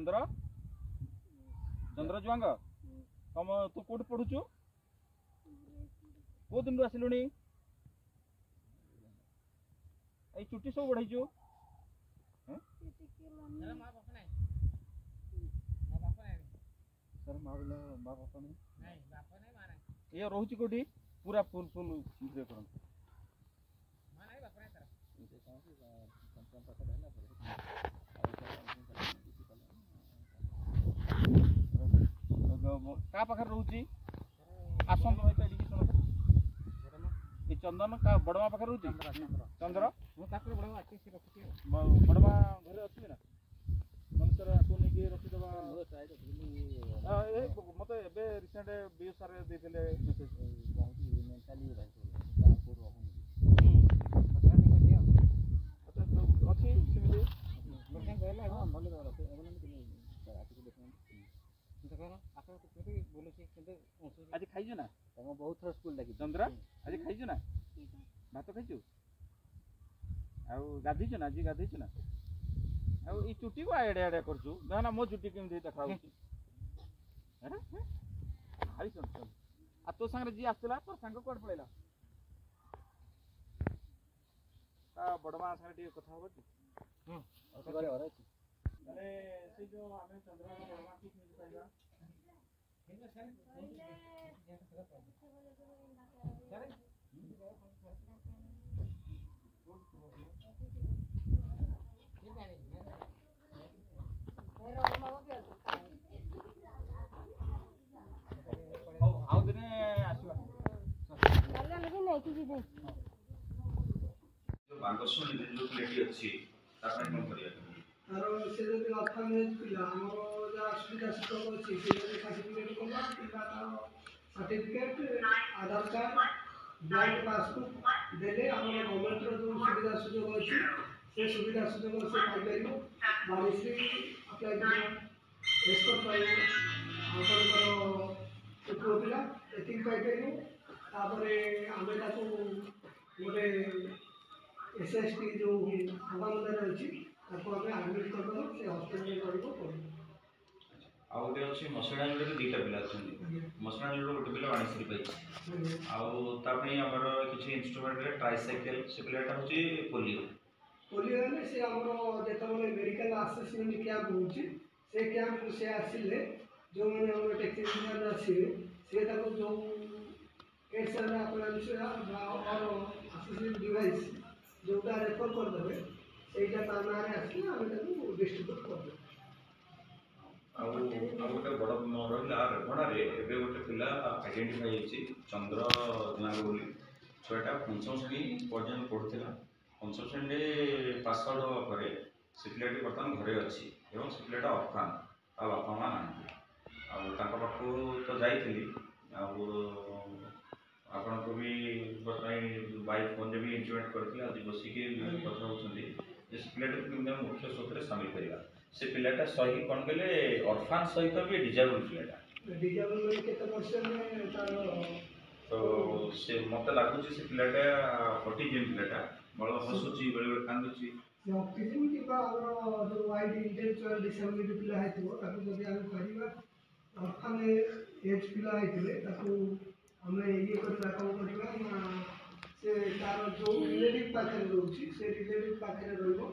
चंद्र चंद्र जुआंग तुम तू कौट पढ़ुचु को दिन आसिलुनी ए चुट्टी सब बढ़ाइचु सर माँ बापा नहीं ये रोची कोठी पूरा फुल फुल दे करन का पाखर रोची आसन होइता एडी सुनो ए चंदन का बड़मा पाखर रोची चंद्र मो ताकर बड़मा आके से रखती बड़मा घरे अछि ना मन सर आको नै के रखि दबा ए मते एबे रिसेंट बीएसआर देथिले मेसेज बहुत मेंटली भाई पूर्व पता नै कहिया अच्छा अछि सिमिले बरका गयला हां भले रखे एबन कि आके देखन देखरा आके तो बोले से किंतु आज खाइजो ना तम बहुत थोड़ा स्कूल लागी चंद्र आज खाइजो ना भात खाइजो आउ गाधीजो ना जी गाधीजो ना आउ ई चुटी को एडे एडे करछु ना मो चुटी केम देखा होची हैं हाई सुन सुन आ तो संग जी आस्तला पर संग कोड पळेला आ बडवा संग टी कथा होबो की और करे और अरे से जो हमें चंद्र का बडवा की मिल पाएगा आओ दिने आसीबा चल लगी नहीं की दे जो बागसुन जो प्लेटी अछि तापर कोन करिया आरो से जो अफामेज पिला हमरो जा सुविधा सब अछि से सर्टिफिकेट कोला पिला सर्टिफिकेट आधार कार्ड बैंक पासबुक देले हमरो गवर्नमेंट रो जो सुविधा सुयोग अछि से सुविधा सुयोग से पाइ परिबो बारिश्री अप्लाई करियो एस्को पाइबो आपन करो प्रोपिला एथिक पाइ परिबो तापरे आमे ताको गोटे एसएसटी जो हवामंडल अछि ताको आमे एडमिट करबो से हॉस्पिटल में करबो आ गोटे अछि मसडान रे दुईटा पिला छथि मसडान रे गोटे पिला बाणीश्री पाइ आउ तापई हमर किछि इंस्ट्रूमेंट रे ट्राइसाइकिल से पिलाटा होछि पोलियो ने से हमरो जेतबले मेडिकल असेसमेंट कैंप होछि से कैंप से आसिले जो माने हमर टेक्नीशियन आसिले से ताको जो केसर अपना से और असेसमेंट डिवाइस जोटा रेफर कर देबे सेटा तानारे आसी हम ताको डिस्ट्रीब्यूट कर देबे आ गोटे बड़ रहिला रेपणा रे एबे गोटे पिला आइडेंटिफाई होछि चंद्र जुआंग बोली छोटा पंचम श्रेणी पर्यंत पढ़ुथिला पंचम श्रेणी पास आउट होगा परे से पिलाटी बर्तमान घरे अच्छी एवं से पिलाटा अफान आ बापा माँ ना पाखु तो जाइली आपण को भी बाई फोन भी इंटीमेट करते आज बसिक कथा होती से पिलाटा मुख्य स्रोत सामिल करवा से पिलाटा सही कौन कहले ऑर्फान सहित भी डिजेबल पिलाटा तो से मत लगुच से पिलाटा ऑटिज्म पिलाटा बड़ हसुची बेले बेले कांदुची ऑटिज्म की हमर जो वाइड इंटेलेक्चुअल डिसेबिलिटी पिला हेतु ताकू जदि हम करिबा ऑर्फान एज पिला हेतले ताकू हमें ये करबा काम करिबा ना से तार जो रिलेटिव पाखरे रहउची से रिलेटिव पाखरे रहइबो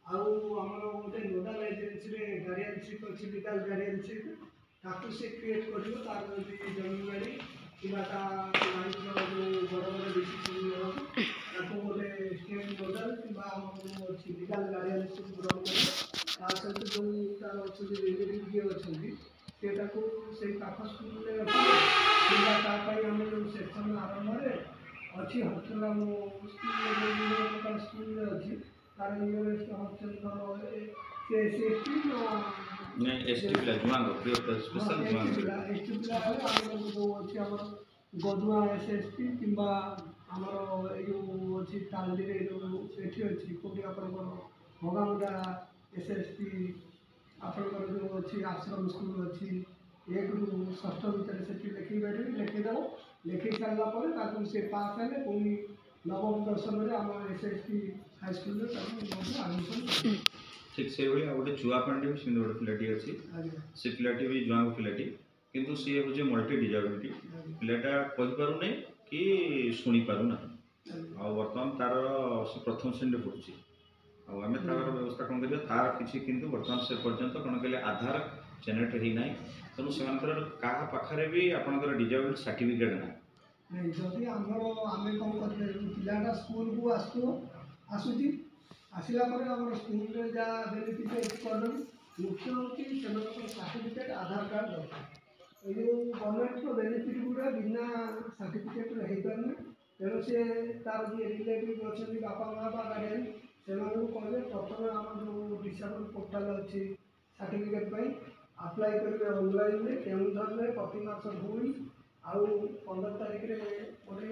आउ हमर ओते नोडल एजेंसी रे गार्डियनशिप अछि लीगल गार्डियनशिप ताकू से क्रिएट करिबो तार जदि जमीन बाड़ी किबा ता लाइफ रो जो बड़ बड़ डिसीजन लेबो ताकू बोले स्टेट नोडल किबा हमर अछि लीगल गार्डियनशिप ग्रहण करिबो ता सहित जो तार अछि रिलेटिव जे अछि सेटा को से पाख स्कूल रे अछि किबा ता पई हम जो सेक्शन आरंभ रे अछि हॉस्टल हम स्कूल रे लोकल स्कूल रे अछि तार यूनिवर्सिटी हॉस्टल से एसएसटी ने एसटी पिला जुआंग प्रिय स्पेशल जुआंग एसटी पिला हम जो अछि हमर गोदुआ एसएसटी किबा हमर ए जो अछि तालडी रे जो सेठी अछि कोठी अपन भगामुडा एसएसटी अपन जो अछि आश्रम स्कूल अछि एक रु षष्ठ भीतर सेठी लिखि बैठे लिखि दो लिखि सारला पर ताकू से पास हेले कोनी नवम दशम रे हमर एसएसटी हाई स्कूल रे ताकू एडमिशन ठीक से भाई गोटे चुआपाणी भी सेमती गोटे पिलाटी अच्छी से पिलाटी भी जुआ पिलाटी किंतु सी हूँ मल्टी डिजाबिलिटी पिलाटा कहीपरूना कि शुणी पारना आ बर्तमान तार से प्रथम श्रेणी पढ़ुची आम तार व्यवस्था कौन करिए तार किसी किंतु बर्तमान से पर्यंत कौन कहे आधार जेनेट होना तेणु से क्या पाखे भी आपंकर डिजाबिलिटी सर्टिफिकेट ना नहीं जदि आमर आम कौन कर पिलाटा स्कूल को आसूची आसला स्कूल में जहाँ बेनिफिट कर मुख्य हूँ सर्टिफिकेट आधार कार्ड दरकार ये गवर्नमेंट बेनिफिट गुड़ा बिना सर्टिफिकेट हो पारे तेणु सी तार जी रिलेटिव अच्छा बापा माँ बा गार्डियन से कहले प्रथम आम जो डिसेबल पोर्टाल अच्छी सर्टिफिकेट अप्लाई करेंगे ऑनलाइन में केउझर में प्रति मास 2 आउ 15 तारीख में गोटे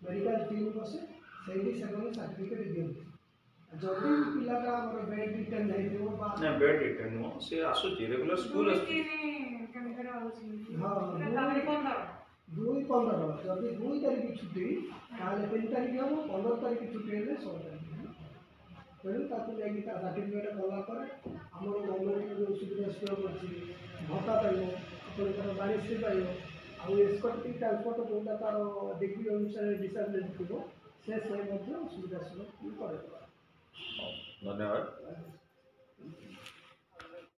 मेडिकल टीम बसे से सर्टिफिकेट दिखती जदि पिलाटा हमर बेड रिटर्न नहीं ना बेड रिटर्न नो से आसुची रेगुलर स्कूल आसुची हां 2-15 जदि 2 तारीख छुट्टी ताले 3 तारीख हम 15 तारीख छुट्टी हेले 16 तारीख तेणु ताकू जाकि सर्टिफिकेट गला पर आमर गवर्नमेंट जो सुविधा सुयोग अच्छी भत्ता पाइब आपंकर बारिश पाइब आउ एस्कॉर्ट ट्रांसपोर्ट जोटा तार डिग्री अनुसार डिसेबिलिटी थी से सुविधा सुयोग कर धन्यवाद।